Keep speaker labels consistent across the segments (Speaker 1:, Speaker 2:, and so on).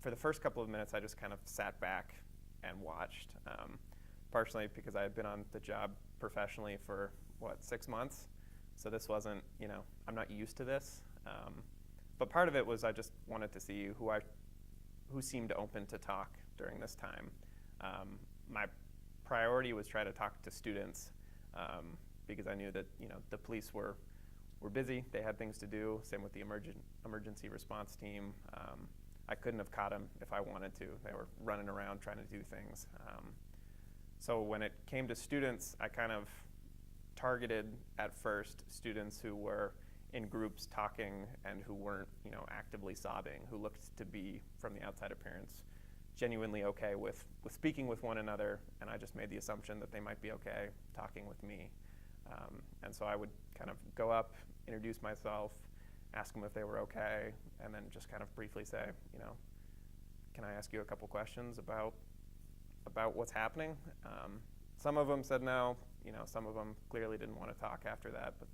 Speaker 1: for the first couple of minutes, I just kind of sat back and watched, partially because I had been on the job professionally for, 6 months? So this wasn't, I'm not used to this. But part of it was I just wanted to see who seemed open to talk during this time. My priority was try to talk to students because I knew that the police were busy. They had things to do. Same with the emergency response team. I couldn't have caught them if I wanted to. They were running around trying to do things. So when it came to students, I kind of targeted at first students who were in groups talking and who weren't, actively sobbing, who looked to be, from the outside appearance, genuinely okay with speaking with one another, and I just made the assumption that they might be okay talking with me. And so I would kind of go up, introduce myself, ask them if they were okay, and then just kind of briefly say, can I ask you a couple questions about what's happening? Some of them said no. Some of them clearly didn't want to talk after that, but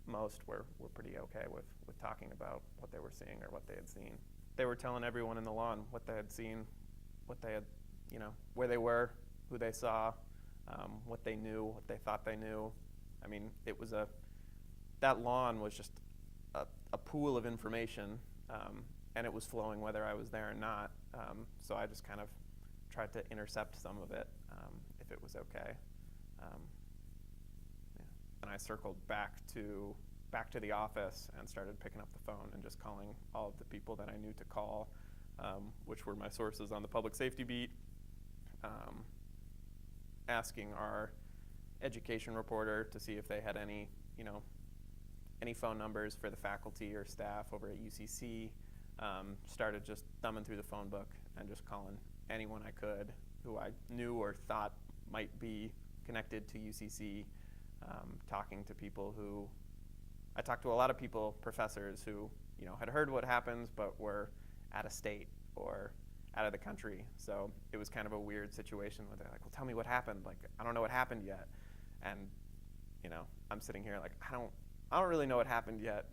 Speaker 1: most were pretty okay with talking about what they were seeing or what they had seen. They were telling everyone in the lawn what they had seen, what they had, where they were, who they saw, what they knew, what they thought they knew. I mean, that lawn was just a pool of information, and it was flowing whether I was there or not. So I just kind of tried to intercept some of it if it was okay. And I circled back to the office and started picking up the phone and just calling all of the people that I knew to call, which were my sources on the public safety beat, asking our education reporter to see if they had any phone numbers for the faculty or staff over at UCC. Started just thumbing through the phone book and just calling anyone I could who I knew or thought might be connected to UCC, talking to people who, I talked to a lot of people, professors who, had heard what happens but were out of state or out of the country. So it was kind of a weird situation where they're like, well, tell me what happened. Like, I don't know what happened yet. And, I'm sitting here like, I don't really know what happened yet,